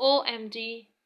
OMG,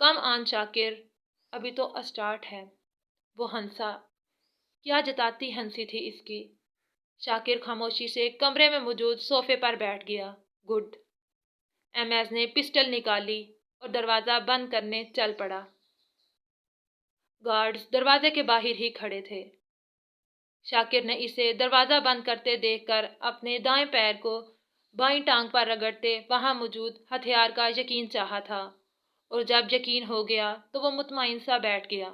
کم آن شاکر، ابھی تو start ہے۔ وہ ہنسا۔ کیا جتاتی ہنسی تھی اس کی۔ شاکر خاموشی سے کمرے میں موجود صوفے پر بیٹھ گیا۔ گڈ۔ ایم ایس نے پسٹل نکالی اور دروازہ بند کرنے چل پڑا۔ گارڈز دروازے کے باہر ہی کھڑے تھے۔ شاکر نے اسے دروازہ بند کرتے دیکھ کر اپنے دائیں پیر کو بائیں ٹانگ پر رگڑتے وہاں موجود ہتھیار کا یقین چاہا تھا، اور جب یقین ہو گیا تو وہ مطمئن سا بیٹھ گیا۔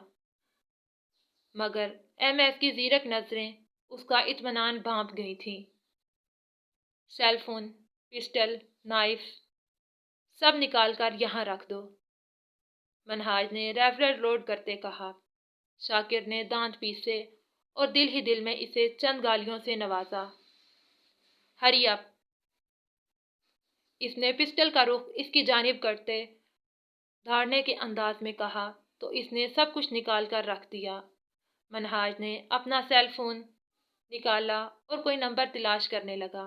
مگر ایم ایس کی زیرک نظریں اس کا اطمینان بھانپ گئی تھیں۔ سیل فون، پسٹل، نائف، سب نکال کر یہاں رکھ دو، منہاج نے ریفلر لوڈ کرتے کہا۔ شاکر نے دانت پیسے اور دل ہی دل میں اسے چند گالیوں سے نوازا۔ ہری اپ! اس نے پسٹل کا رخ اس کی جانب کرتے دھاڑنے کے انداز میں کہا تو اس نے سب کچھ نکال کر رکھ دیا۔ منہاج نے اپنا سیل فون نکالا اور کوئی نمبر تلاش کرنے لگا،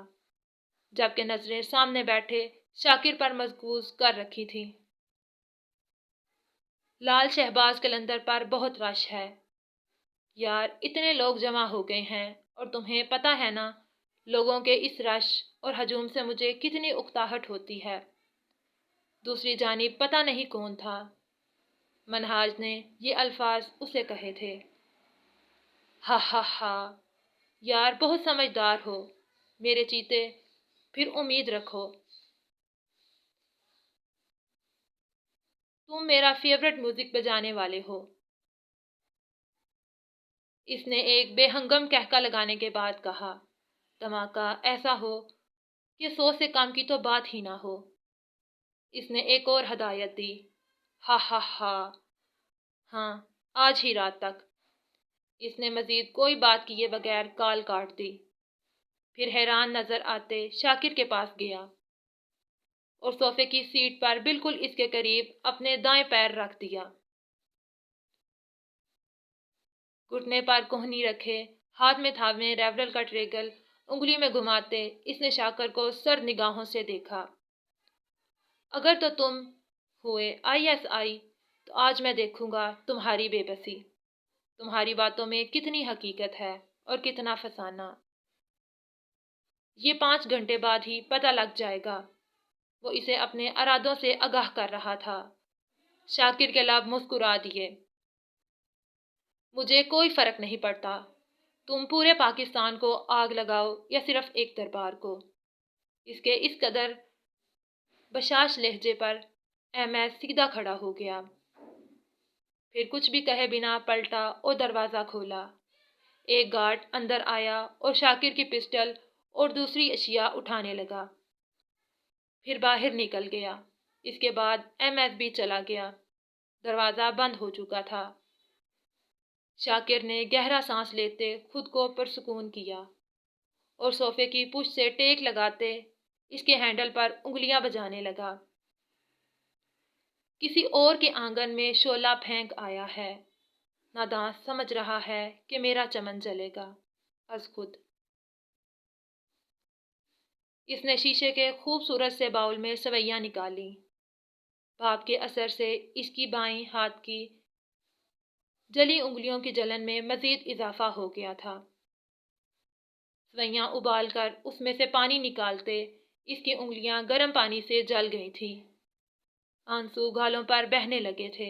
جبکہ نظریں سامنے بیٹھے شاکر پر مرکوز کر رکھی تھیں۔ لال شہباز قلندر پر بہت رش ہے یار، اتنے لوگ جمع ہو گئے ہیں، اور تمہیں پتہ ہے نا لوگوں کے اس رش اور ہجوم سے مجھے کتنی اکتاہٹ ہوتی ہے۔ دوسری جانب پتہ نہیں کون تھا، منہاج نے یہ الفاظ اسے کہے تھے۔ ہا ہا ہا، یار بہت سمجھدار ہو میرے چیتے، پھر امید رکھو۔ تم میرا فیورٹ میوزک بجانے والے ہو۔ اس نے ایک بے ہنگم کہکا لگانے کے بعد کہا، دھماکہ ایسا ہو کہ 100 سے کم کی تو بات ہی نہ ہو۔ اس نے ایک اور ہدایت دی۔ ہا ہا ہا، ہاں آج ہی رات تک۔ اس نے مزید کوئی بات کیے بغیر کال کاٹ دی، پھر حیران نظر آتے شاکر کے پاس گیا اور صوفے کی سیٹ پر بالکل اس کے قریب اپنے دائیں پیر رکھ دیا۔ گھٹنے پر کوہنی رکھے، ہاتھ میں تھامے ریولر کا ٹریگل انگلی میں گھماتے اس نے شاکر کو سرد نگاہوں سے دیکھا۔ اگر تو تم ہوئے ISI تو آج میں دیکھوں گا تمہاری بے بسی، تمہاری باتوں میں کتنی حقیقت ہے اور کتنا فسانہ۔ یہ 5 گھنٹے بعد ہی پتہ لگ جائے گا۔ وہ اسے اپنے ارادوں سے آگاہ کر رہا تھا۔ شاکر کے لب مسکرا دیے۔ مجھے کوئی فرق نہیں پڑتا، تم پورے پاکستان کو آگ لگاؤ یا صرف ایک دربار کو۔ اس کے اس قدر بشاش لہجے پر ایم ایس سیدھا کھڑا ہو گیا، پھر کچھ بھی کہے بنا پلٹا اور دروازہ کھولا۔ ایک گارڈ اندر آیا اور شاکر کی پسٹل اور دوسری اشیاء اٹھانے لگا، پھر باہر نکل گیا۔ اس کے بعد ایم ایس بھی چلا گیا۔ دروازہ بند ہو چکا تھا۔ شاکر نے گہرا سانس لیتے خود کو پرسکون کیا اور صوفے کی پشت سے ٹیک لگاتے اس کے ہینڈل پر انگلیاں بجانے لگا۔ کسی اور کے آنگن میں شعلہ پھینک آیا ہے، ناداں سمجھ رہا ہے کہ میرا چمن جلے گا از خود۔ اس نے شیشے کے خوبصورت سے باؤل میں سویاں نکالی۔ بھاپ کے اثر سے اس کی بائیں ہاتھ کی جلی انگلیوں کی جلن میں مزید اضافہ ہو گیا تھا۔ سویاں ابال کر اس میں سے پانی نکالتے اس کی انگلیاں گرم پانی سے جل گئی تھیں۔ آنسو گالوں پر بہنے لگے تھے۔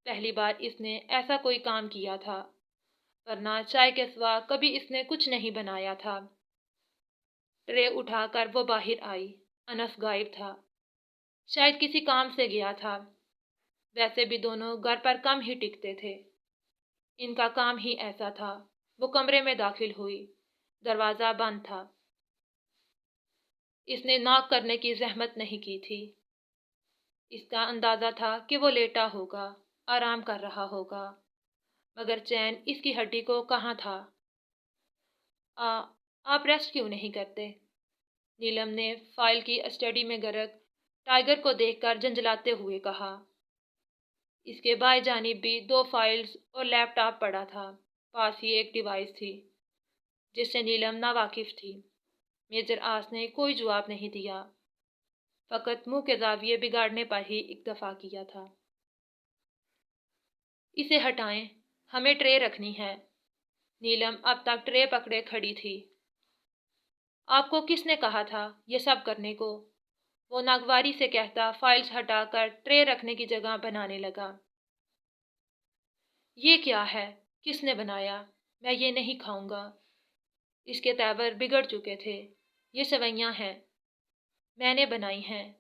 پہلی بار اس نے ایسا کوئی کام کیا تھا، ورنہ چائے کے سوا کبھی اس نے کچھ نہیں بنایا تھا۔ ٹرے اٹھا کر وہ باہر آئی۔ انس غائب تھا، شاید کسی کام سے گیا تھا۔ ویسے بھی دونوں گھر پر کم ہی ٹکتے تھے، ان کا کام ہی ایسا تھا۔ وہ کمرے میں داخل ہوئی، دروازہ بند تھا۔ اس نے ناک کرنے کی زحمت نہیں کی تھی۔ اس کا اندازہ تھا کہ وہ لیٹا ہوگا، آرام کر رہا ہوگا، مگر چین اس کی ہڈی کو کہاں تھا۔ آپ ریسٹ کیوں نہیں کرتے؟ نیلم نے فائل کی اسٹڈی میں غرق ٹائیگر کو دیکھ کر جھنجھلاتے ہوئے کہا۔ اس کے بائیں جانب بھی 2 فائلز اور لیپ ٹاپ پڑا تھا، پاس ہی ایک ڈیوائس تھی جس سے نیلم ناواقف تھی۔ میجر آس نے کوئی جواب نہیں دیا، فقط منہ کے زاویے بگاڑنے پر ہی اکتفا کیا تھا۔ اسے ہٹائیں، ہمیں ٹرے رکھنی ہے۔ نیلم اب تک ٹرے پکڑے کھڑی تھی۔ آپ کو کس نے کہا تھا یہ سب کرنے کو؟ وہ ناگواری سے کہتا فائلز ہٹا کر ٹرے رکھنے کی جگہ بنانے لگا۔ یہ کیا ہے؟ کس نے بنایا؟ میں یہ نہیں کھاؤں گا۔ اس کے تیور بگڑ چکے تھے۔ یہ سوئیاں ہیں، میں نے بنائی ہیں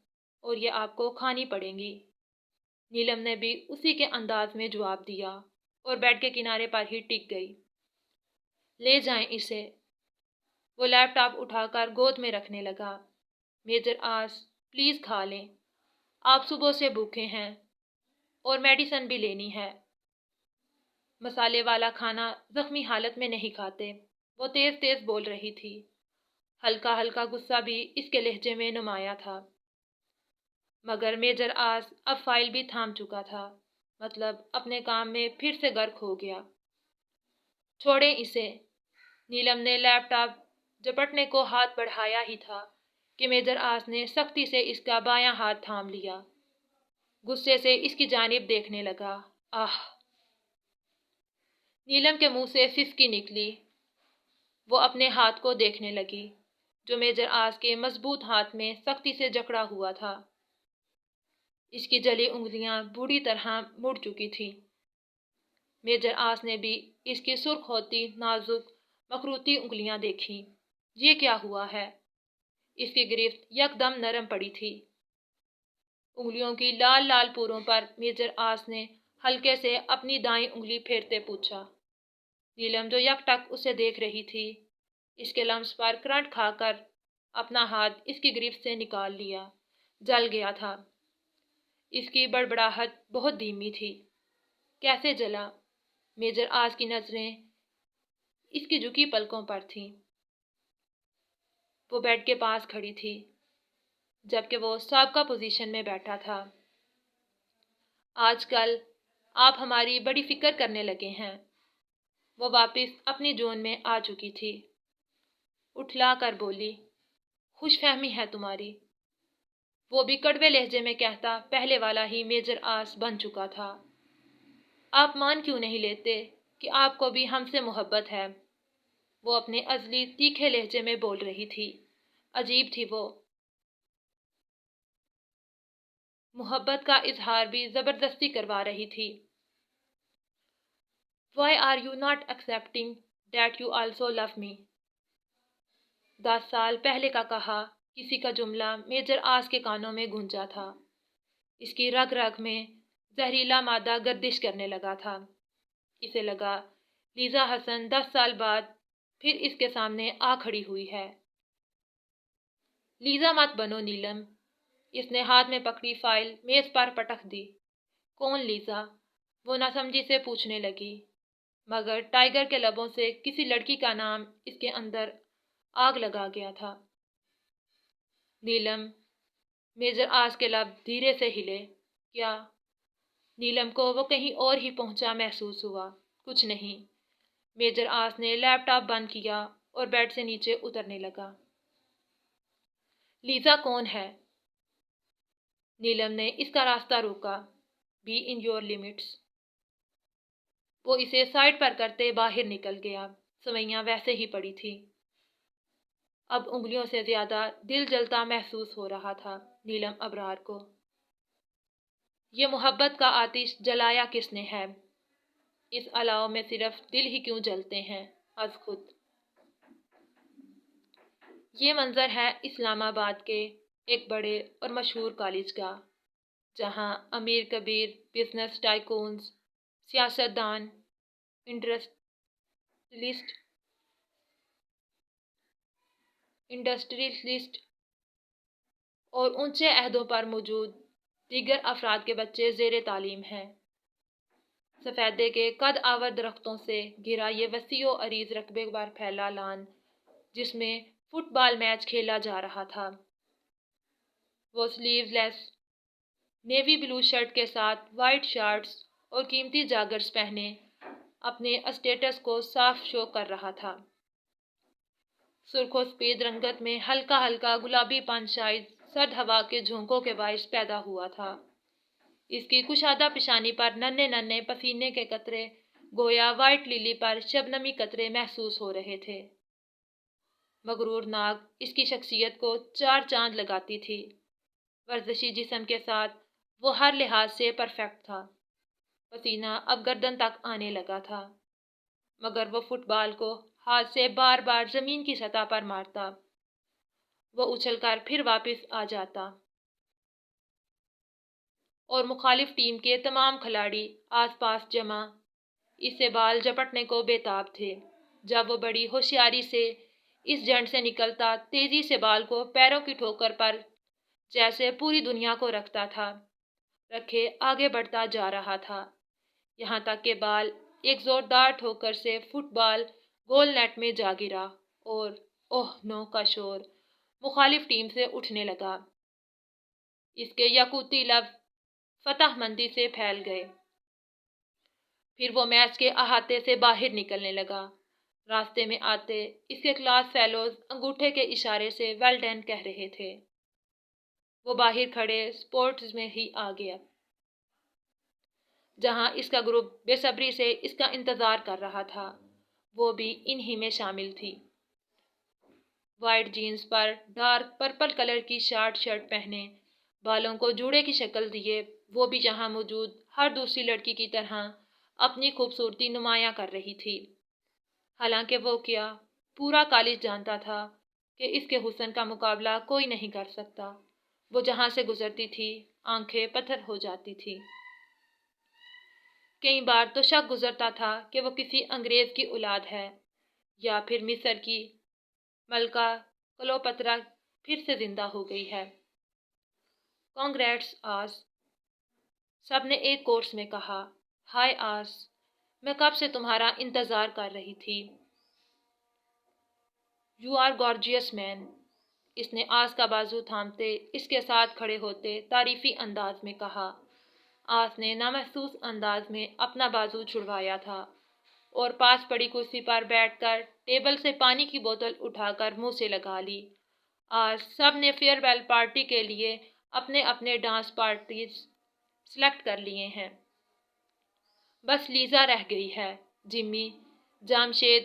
اور یہ آپ کو کھانی پڑیں گی۔ نیلم نے بھی اسی کے انداز میں جواب دیا اور بیڈ کے کنارے پر ہی ٹک گئی۔ لے جائیں اسے۔ وہ لیپ ٹاپ اٹھا کر گود میں رکھنے لگا۔ میجر آس، پلیز کھا لیں۔ آپ صبح سے بھوکے ہیں اور میڈیسن بھی لینی ہے۔ مسالے والا کھانا زخمی حالت میں نہیں کھاتے۔ وہ تیز تیز بول رہی تھی۔ ہلکا ہلکا غصہ بھی اس کے لہجے میں نمایاں تھا۔ مگر میجر آس اب فائل بھی تھام چکا تھا، مطلب اپنے کام میں پھر سے غرق ہو گیا۔ چھوڑیں اسے۔ نیلم نے لیپ ٹاپ جپٹنے کو ہاتھ بڑھایا ہی تھا کہ میجر آس نے سختی سے اس کا بایاں ہاتھ تھام لیا۔ غصے سے اس کی جانب دیکھنے لگا۔ آہ! نیلم کے منہ سے سسکی نکلی۔ وہ اپنے ہاتھ کو دیکھنے لگی جو میجر آس کے مضبوط ہاتھ میں سختی سے جکڑا ہوا تھا۔ اس کی جلی انگلیاں بری طرح مڑ چکی تھیں۔ میجر آس نے بھی اس کی سرخ ہوتی نازک مخروطی انگلیاں دیکھیں۔ یہ کیا ہوا ہے؟ اس کی گرفت یکدم نرم پڑی تھی۔ انگلیوں کی لال لال پوروں پر میجر آس نے ہلکے سے اپنی دائیں انگلی پھیرتے پوچھا۔ نیلم جو یک ٹک اسے دیکھ رہی تھی، اس کے لمس پر کرنٹ کھا کر اپنا ہاتھ اس کی گرفت سے نکال لیا۔ جل گیا تھا۔ اس کی بڑبڑاہٹ بہت دھیمی تھی۔ کیسے جلا؟ میجر آس کی نظریں اس کی جھکی پلکوں پر تھیں۔ وہ بیڈ کے پاس کھڑی تھی جبکہ وہ سابقہ پوزیشن میں بیٹھا تھا۔ آج کل آپ ہماری بڑی فکر کرنے لگے ہیں۔ وہ واپس اپنی جون میں آ چکی تھی۔ اٹھلا کر بولی، خوش فہمی ہے تمہاری۔ وہ بھی کڑوے لہجے میں کہتا پہلے والا ہی میجر آس بن چکا تھا۔ آپ مان کیوں نہیں لیتے کہ آپ کو بھی ہم سے محبت ہے؟ وہ اپنے ازلی تیکھے لہجے میں بول رہی تھی۔ عجیب تھی وہ۔ محبت کا اظہار بھی زبردستی کروا رہی تھی۔ Why are you not accepting that you also love me؟ 10 سال پہلے کا کہا کسی کا جملہ میجر آس کے کانوں میں گونجا تھا۔ اس کی رگ رگ میں زہریلا مادہ گردش کرنے لگا تھا۔ اسے لگا لیزا حسن 10 سال بعد پھر اس کے سامنے آ کھڑی ہوئی ہے۔ لیزا مت بنو نیلم۔ اس نے ہاتھ میں پکڑی فائل میز پر پٹک دی۔ کون لیزا؟ وہ ناسمجھی سے پوچھنے لگی، مگر ٹائیگر کے لبوں سے کسی لڑکی کا نام اس کے اندر آگ لگا گیا تھا۔ نیلم۔ میجر آس کے لب دھیرے سے ہلے۔ کیا؟ نیلم کو وہ کہیں اور ہی پہنچا محسوس ہوا۔ کچھ نہیں۔ میجر آس نے لیپ ٹاپ بند کیا اور بیڈ سے نیچے اترنے لگا۔ لیزا کون ہے؟ نیلم نے اس کا راستہ روکا۔ Be in your limits. وہ اسے سائڈ پر کرتے باہر نکل گیا۔ سوئیاں ویسے ہی پڑی تھی۔ اب انگلیوں سے زیادہ دل جلتا محسوس ہو رہا تھا نیلم ابرار کو۔ یہ محبت کا آتش جلایا کس نے ہے؟ اس الاؤ میں صرف دل ہی کیوں جلتے ہیں از خود؟ یہ منظر ہے اسلام آباد کے ایک بڑے اور مشہور کالج کا، جہاں امیر کبیر بزنس ٹائکونز، سیاستدان، انڈسٹریلسٹ اور اونچے عہدوں پر موجود دیگر افراد کے بچے زیر تعلیم ہیں۔ سفیدے کے قد آور درختوں سے گھرا یہ وسیع و عریض رقبے پر پھیلا لان جس میں فٹ بال میچ کھیلا جا رہا تھا۔ وہ سلیو لیس نیوی بلو شرٹ کے ساتھ وائٹ شارٹس اور قیمتی جاگرز پہنے اپنے اسٹیٹس کو صاف شو کر رہا تھا۔ سرخ و سفید رنگت میں ہلکا ہلکا گلابی پن شاید سرد ہوا کے جھونکوں کے باعث پیدا ہوا تھا۔ اس کی کشادہ پیشانی پر ننھے ننھے پسینے کے قطرے گویا وائٹ للی پر شبنمی قطرے محسوس ہو رہے تھے۔ مغرور ناگ اس کی شخصیت کو چار چاند لگاتی تھی۔ ورزشی جسم کے ساتھ وہ ہر لحاظ سے پرفیکٹ تھا۔ پسینہ اب گردن تک آنے لگا تھا، مگر وہ فٹ بال کو ہاتھ سے بار بار زمین کی سطح پر مارتا۔ وہ اچھل کر پھر واپس آ جاتا اور مخالف ٹیم کے تمام کھلاڑی آس پاس جمع اس سے بال جپٹنے کو بے تاب تھے۔ جب وہ بڑی ہوشیاری سے اس جھنڈ سے نکلتا، تیزی سے بال کو پیروں کی ٹھوکر پر جیسے پوری دنیا کو رکھتا تھا، رکھے آگے بڑھتا جا رہا تھا، یہاں تک کہ بال ایک زوردار ٹھوکر سے فٹ بال گول نیٹ میں جا گرا اور اوہ نو کا شور مخالف ٹیم سے اٹھنے لگا۔ اس کے یاقوتی لب فتح مندی سے پھیل گئے۔ پھر وہ میچ کے احاطے سے باہر نکلنے لگا۔ راستے میں آتے اس کے کلاس فیلوز انگوٹھے کے اشارے سے ویل ڈن کہہ رہے تھے۔ وہ باہر کھڑے سپورٹس میں ہی آ گیا، جہاں اس کا گروپ بے صبری سے اس کا انتظار کر رہا تھا۔ وہ بھی انہی میں شامل تھی۔ وائٹ جینز پر ڈارک پرپل کلر کی شارٹ شرٹ پہنے، بالوں کو جوڑے کی شکل دیے، وہ بھی یہاں موجود ہر دوسری لڑکی کی طرح اپنی خوبصورتی نمایاں کر رہی تھی۔ حالانکہ وہ کیا، پورا کالج جانتا تھا کہ اس کے حسن کا مقابلہ کوئی نہیں کر سکتا۔ وہ جہاں سے گزرتی تھی، آنکھیں پتھر ہو جاتی تھی۔ کئی بار تو شک گزرتا تھا کہ وہ کسی انگریز کی اولاد ہے، یا پھر مصر کی ملکہ کلوپترا پھر سے زندہ ہو گئی ہے۔ کانگریٹس آس، سب نے ایک کورس میں کہا۔ ہائے آس، میں کب سے تمہارا انتظار کر رہی تھی۔ یو آر گارجیس مین، اس نے آس کا بازو تھامتے اس کے ساتھ کھڑے ہوتے تعریفی انداز میں کہا۔ آس نے نامحسوس انداز میں اپنا بازو چھڑوایا تھا اور پاس پڑی کرسی پر بیٹھ کر ٹیبل سے پانی کی بوتل اٹھا کر منہ سے لگا لی۔ آج سب نے فیئر ویل پارٹی کے لیے اپنے اپنے ڈانس پارٹیز سلیکٹ کر لیے ہیں، بس لیزا رہ گئی ہے۔ جمی جامشید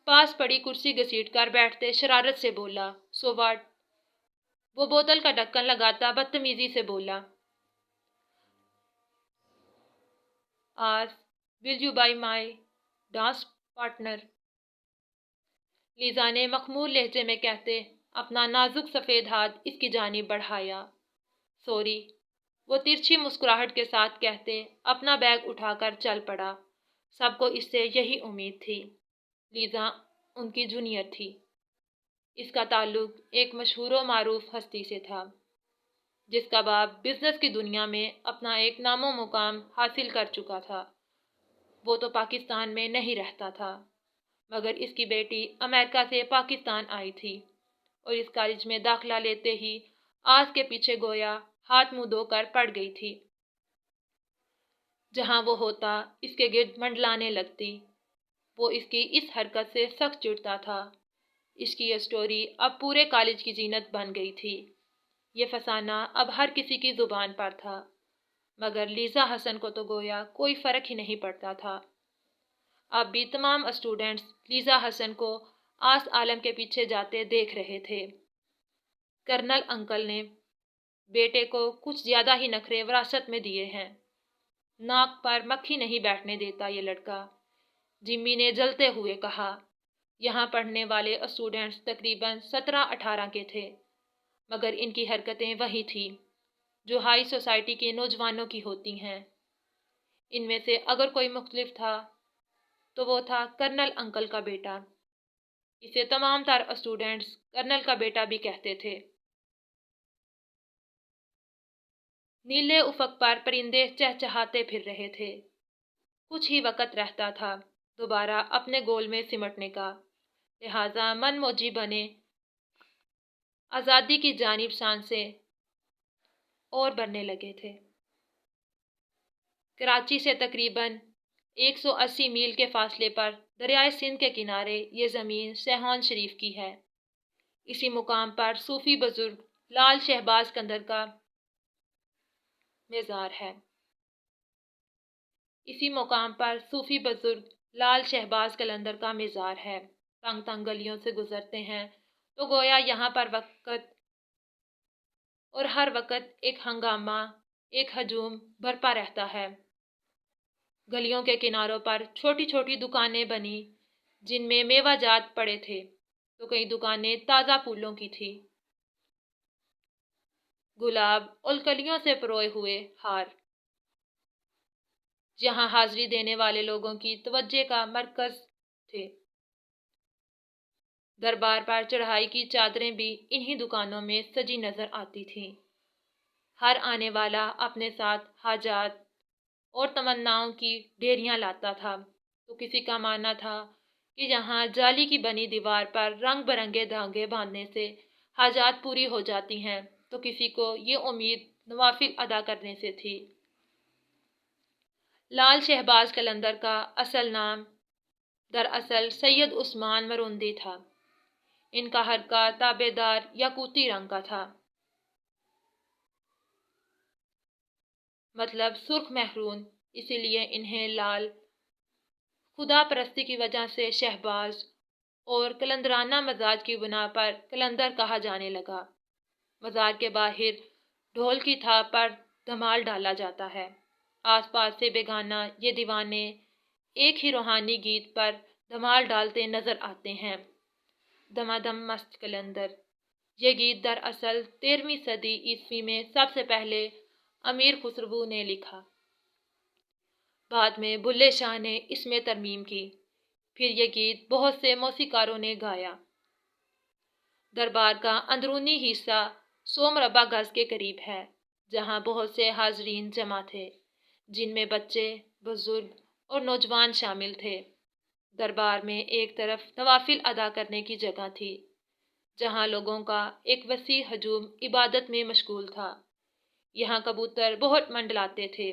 پاس پڑی کرسی گھسیٹ کر بیٹھتے شرارت سے بولا۔ So what? وہ بوتل کا ڈھکن لگاتا بدتمیزی سے بولا۔ آج will you by my dance partner? Lisa نے مخمور لہجے میں کہتے اپنا نازک سفید ہاتھ اس کی جانب بڑھایا۔ سوری، وہ ترچھی مسکراہٹ کے ساتھ کہتے اپنا بیگ اٹھا کر چل پڑا۔ سب کو اس سے یہی امید تھی۔ لیزا ان کی جونیئر تھی۔ اس کا تعلق ایک مشہور و معروف ہستی سے تھا، جس کا باپ بزنس کی دنیا میں اپنا ایک نام و مقام حاصل کر چکا تھا۔ وہ تو پاکستان میں نہیں رہتا تھا، مگر اس کی بیٹی امریکہ سے پاکستان آئی تھی اور اس کالج میں داخلہ لیتے ہی آس کے پیچھے گویا ہاتھ منہ دھو کر پڑ گئی تھی۔ جہاں وہ ہوتا اس کے گرد منڈلانے لگتی۔ وہ اس کی اس حرکت سے سخت چڑھتا تھا۔ اس کی یہ سٹوری اب پورے کالج کی زینت بن گئی تھی۔ یہ فسانہ اب ہر کسی کی زبان پر تھا، مگر لیزا حسن کو تو گویا کوئی فرق ہی نہیں پڑتا تھا۔ اب بھی تمام اسٹوڈنٹس لیزا حسن کو آس عالم کے پیچھے جاتے دیکھ رہے تھے۔ کرنل انکل نے بیٹے کو کچھ زیادہ ہی نخرے وراثت میں دیے ہیں۔ ناک پر مکھی نہیں بیٹھنے دیتا یہ لڑکا، جمی نے جلتے ہوئے کہا۔ یہاں پڑھنے والے اسٹوڈنٹس تقریباً 17-18 کے تھے، مگر ان کی حرکتیں وہی تھیں جو ہائی سوسائٹی کے نوجوانوں کی ہوتی ہیں۔ ان میں سے اگر کوئی مختلف تھا تو وہ تھا کرنل انکل کا بیٹا۔ اسے تمام تر اسٹوڈنٹس کرنل کا بیٹا بھی کہتے تھے۔ نیلے افق پر پرندے چہچہاتے پھر رہے تھے۔ کچھ ہی وقت رہتا تھا دوبارہ اپنے گول میں سمٹنے کا، لہٰذا من موجی بنے آزادی کی جانب سانسیں اور بھرنے لگے تھے۔ کراچی سے تقریباً 180 میل کے فاصلے پر دریائے سندھ کے کنارے یہ زمین سیحون شریف کی ہے۔ اسی مقام پر صوفی بزرگ لال شہباز قندر کا مزار ہے۔ اسی مقام پر صوفی بزرگ لال شہباز قلندر کا مزار ہے۔ تنگ تنگ گلیوں سے گزرتے ہیں تو گویا یہاں پر وقت اور ہر وقت ایک ہنگامہ، ایک ہجوم برپا رہتا ہے۔ گلیوں کے کناروں پر چھوٹی چھوٹی دکانیں بنی جن میں میوہ جات پڑے تھے، تو کئی دکانیں تازہ پھولوں کی تھی، گلاب اور کلیوں سے پروئے ہوئے ہار، جہاں حاضری دینے والے لوگوں کی توجہ کا مرکز تھے۔ دربار پر چڑھائی کی چادریں بھی انہی دکانوں میں سجی نظر آتی تھیں۔ ہر آنے والا اپنے ساتھ حاجات اور تمناؤں کی ڈھیریاں لاتا تھا، تو کسی کا ماننا تھا کہ جہاں جالی کی بنی دیوار پر رنگ برنگے دھاگے باندھنے سے حاجات پوری ہو جاتی ہیں، تو کسی کو یہ امید نوافل ادا کرنے سے تھی۔ لال شہباز قلندر کا اصل نام دراصل سید عثمان مروندی تھا۔ ان کا حرکہ تابے دار یاقوتی رنگ کا تھا، مطلب سرخ مہرون، اسی لیے انہیں لال خدا پرستی کی وجہ سے شہباز اور قلندرانہ مزاج کی بنا پر قلندر کہا جانے لگا۔ مزار کے باہر ڈھول کی تھاپ پر دھمال ڈالا جاتا ہے۔ آس پاس سے بیگانہ یہ دیوانے ایک ہی روحانی گیت پر دھمال ڈالتے نظر آتے ہیں، دمادم مست قلندر۔ یہ گیت دراصل 13ویں صدی عیسوی میں سب سے پہلے امیر خسرو نے لکھا، بعد میں بلے شاہ نے اس میں ترمیم کی، پھر یہ گیت بہت سے موسیقاروں نے گایا۔ دربار کا اندرونی حصہ 100 مربع گز کے قریب ہے، جہاں بہت سے حاضرین جمع تھے، جن میں بچے، بزرگ اور نوجوان شامل تھے۔ دربار میں ایک طرف نوافل ادا کرنے کی جگہ تھی، جہاں لوگوں کا ایک وسیع ہجوم عبادت میں مشغول تھا۔ یہاں کبوتر بہت منڈلاتے تھے،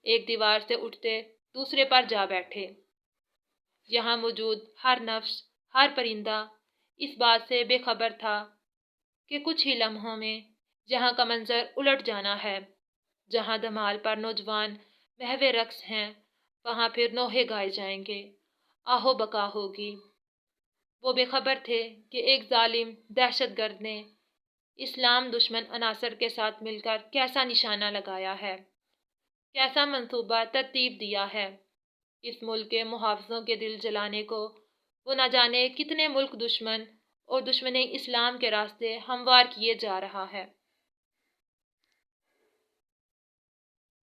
ایک دیوار سے اٹھتے دوسرے پر جا بیٹھے۔ یہاں موجود ہر نفس، ہر پرندہ اس بات سے بے خبر تھا کہ کچھ ہی لمحوں میں یہاں کا منظر الٹ جانا ہے۔ جہاں دھمال پر نوجوان محو رقص ہیں، وہاں پھر نوحے گائے جائیں گے، آہو بقا ہوگی۔ وہ بے خبر تھے کہ ایک ظالم دہشت گرد نے اسلام دشمن عناصر کے ساتھ مل کر کیسا نشانہ لگایا ہے، کیسا منصوبہ ترتیب دیا ہے۔ اس ملک کے محافظوں کے دل جلانے کو وہ نہ جانے کتنے ملک دشمن اور دشمن اسلام کے راستے ہموار کیے جا رہا ہے۔